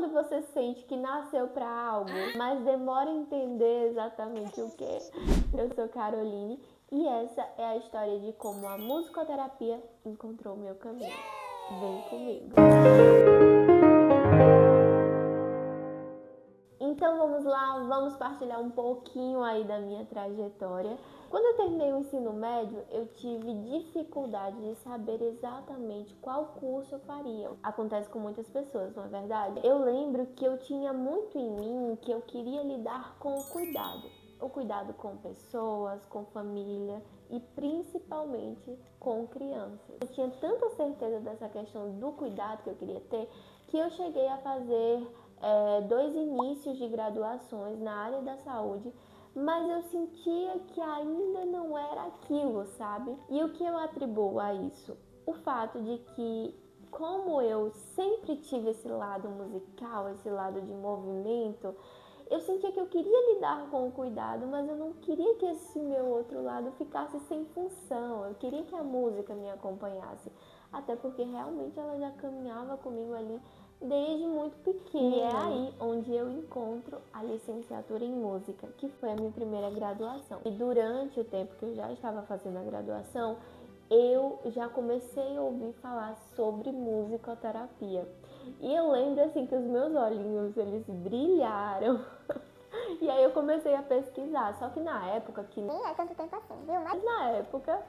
quando você sente que nasceu para algo, mas demora a entender exatamente o que? Eu sou Caroline e essa é a história de como a musicoterapia encontrou o meu caminho. Vem comigo! Então vamos lá, vamos partilhar um pouquinho aí da minha trajetória. Quando eu terminei o ensino médio, eu tive dificuldade de saber exatamente qual curso eu faria. Acontece com muitas pessoas, não é verdade? Eu lembro que eu tinha muito em mim que eu queria lidar com o cuidado. O cuidado com pessoas, com família e principalmente com crianças. Eu tinha tanta certeza dessa questão do cuidado que eu queria ter, que eu cheguei a fazer 2 inícios de graduações na área da saúde, mas eu sentia que ainda não era aquilo, sabe? E o que eu atribuo a isso? O fato de que, como eu sempre tive esse lado musical, esse lado de movimento, eu sentia que eu queria lidar com o cuidado, mas eu não queria que esse meu outro lado ficasse sem função. Eu queria que a música me acompanhasse, até porque realmente ela já caminhava comigo ali desde muito pequena. E é aí onde eu encontro a licenciatura em música, que foi a minha primeira graduação. E durante o tempo que eu já estava fazendo a graduação, eu já comecei a ouvir falar sobre musicoterapia. E eu lembro assim que os meus olhinhos, eles brilharam. E aí eu comecei a pesquisar, só que na época que... Nem é tanto tempo assim, viu? Mas na época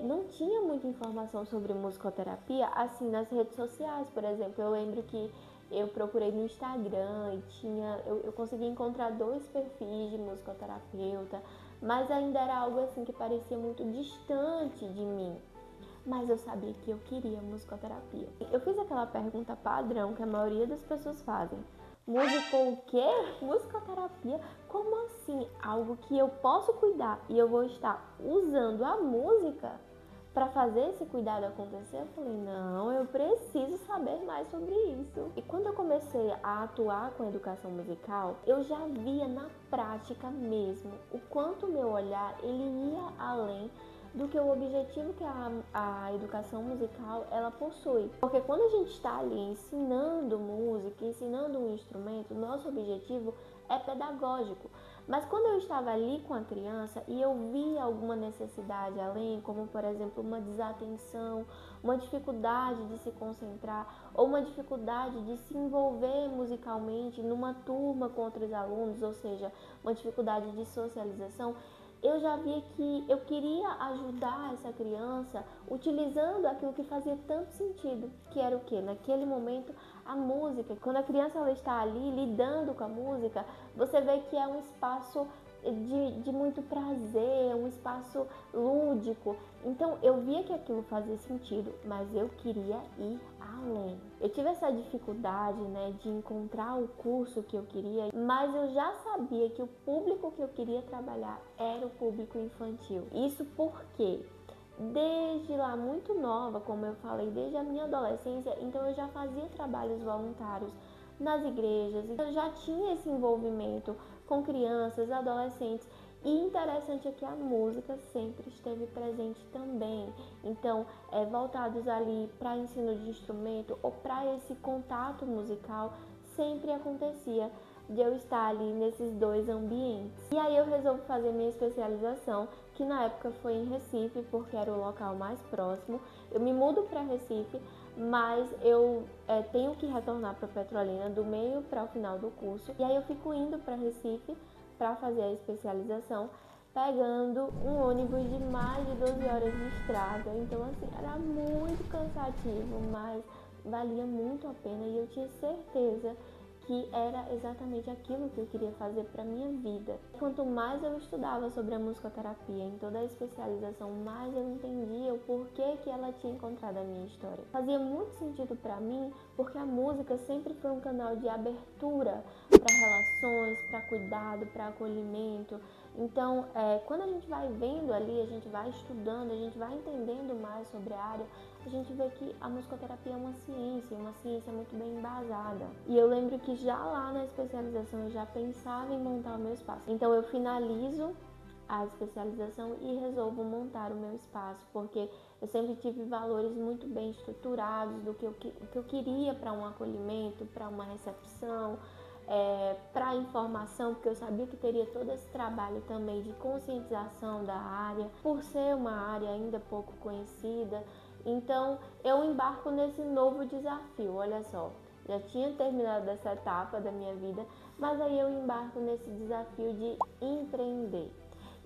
não tinha muita informação sobre musicoterapia assim nas redes sociais, por exemplo. Eu lembro que eu procurei no Instagram e eu consegui encontrar 2 perfis de musicoterapeuta, mas ainda era algo assim que parecia muito distante de mim. Mas eu sabia que eu queria musicoterapia. Eu fiz aquela pergunta padrão que a maioria das pessoas fazem. Música o quê? Musicoterapia? Como assim? Algo que eu posso cuidar e eu vou estar usando a música para fazer esse cuidado acontecer? Eu falei, não, eu preciso saber mais sobre isso. E quando eu comecei a atuar com a educação musical, eu já via na prática mesmo o quanto o meu olhar ele ia além do que o objetivo que a educação musical ela possui. Porque quando a gente está ali ensinando música, ensinando um instrumento, nosso objetivo é pedagógico. Mas quando eu estava ali com a criança e eu via alguma necessidade além, como por exemplo uma desatenção, uma dificuldade de se concentrar ou uma dificuldade de se envolver musicalmente numa turma com outros alunos, ou seja, uma dificuldade de socialização, eu já via que eu queria ajudar essa criança utilizando aquilo que fazia tanto sentido, que era o quê? Naquele momento, a música. Quando a criança ela está ali lidando com a música, você vê que é um espaço de muito prazer, um espaço lúdico. Então eu via que aquilo fazia sentido, mas eu queria ir além. Eu tive essa dificuldade, de encontrar o curso que eu queria, mas eu já sabia que o público que eu queria trabalhar era o público infantil. Isso porque desde lá muito nova, como eu falei, desde a minha adolescência, então eu já fazia trabalhos voluntários nas igrejas, então eu já tinha esse envolvimento com crianças, adolescentes. E interessante é que a música sempre esteve presente também. Então, voltados ali para ensino de instrumento ou para esse contato musical, sempre acontecia de eu estar ali nesses 2 ambientes. E aí eu resolvi fazer minha especialização, que na época foi em Recife, porque era o local mais próximo. Eu me mudo para Recife, mas eu tenho que retornar para Petrolina do meio para o final do curso. E aí eu fico indo para Recife para fazer a especialização, pegando um ônibus de mais de 12 horas de estrada. Então assim, era muito cansativo, mas valia muito a pena e eu tinha certeza que era exatamente aquilo que eu queria fazer para minha vida. Quanto mais eu estudava sobre a musicoterapia, em toda a especialização, mais eu entendia o porquê que ela tinha encontrado a minha história. Fazia muito sentido para mim, porque a música sempre foi um canal de abertura para relações, para cuidado, para acolhimento. Então, quando a gente vai vendo ali, a gente vai estudando, a gente vai entendendo mais sobre a área, a gente vê que a musicoterapia é uma ciência muito bem embasada. E eu lembro que já lá na especialização eu já pensava em montar o meu espaço. Então eu finalizo a especialização e resolvo montar o meu espaço, porque eu sempre tive valores muito bem estruturados do que eu queria para um acolhimento, para uma recepção, para informação, porque eu sabia que teria todo esse trabalho também de conscientização da área, por ser uma área ainda pouco conhecida. Então eu embarco nesse novo desafio, olha só, já tinha terminado essa etapa da minha vida, mas aí eu embarco nesse desafio de empreender.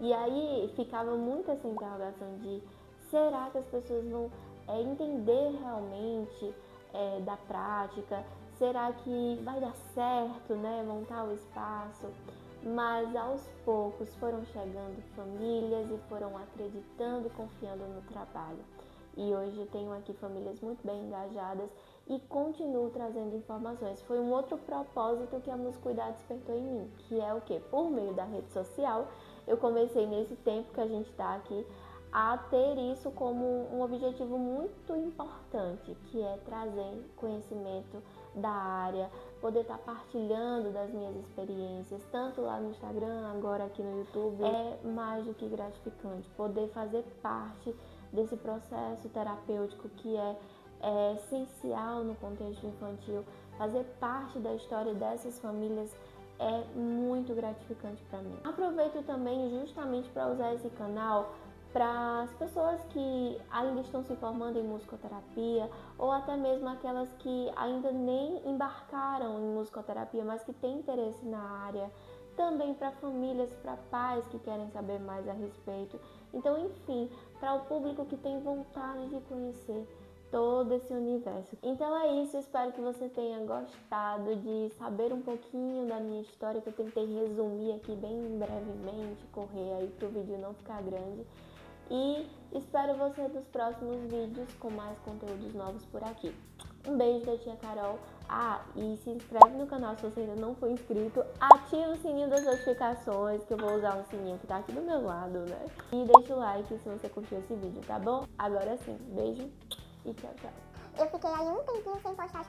E aí ficava muito essa interrogação de será que as pessoas vão entender realmente da prática? Será que vai dar certo, né, montar o espaço? Mas aos poucos foram chegando famílias e foram acreditando e confiando no trabalho. E hoje tenho aqui famílias muito bem engajadas e continuo trazendo informações. Foi um outro propósito que a Muscuidade despertou em mim, que é o quê? Por meio da rede social, eu comecei nesse tempo que a gente está aqui a ter isso como um objetivo muito importante, que é trazer conhecimento da área, poder estar partilhando das minhas experiências, tanto lá no Instagram, agora aqui no YouTube. É mais do que gratificante poder fazer parte desse processo terapêutico que é essencial no contexto infantil. Fazer parte da história dessas famílias é muito gratificante para mim. Aproveito também justamente para usar esse canal para as pessoas que ainda estão se formando em musicoterapia ou até mesmo aquelas que ainda nem embarcaram em musicoterapia, mas que têm interesse na área. Também para famílias, para pais que querem saber mais a respeito. Então, enfim, para o público que tem vontade de conhecer todo esse universo. Então é isso, espero que você tenha gostado de saber um pouquinho da minha história, que eu tentei resumir aqui bem brevemente, correr aí para o vídeo não ficar grande. E espero você nos próximos vídeos com mais conteúdos novos por aqui. Um beijo da tia Carol. E se inscreve no canal se você ainda não for inscrito. Ativa o sininho das notificações, que eu vou usar um sininho que tá aqui do meu lado, né? E deixa o like se você curtiu esse vídeo, tá bom? Agora sim, beijo e tchau, tchau. Eu fiquei aí um tempinho sem postar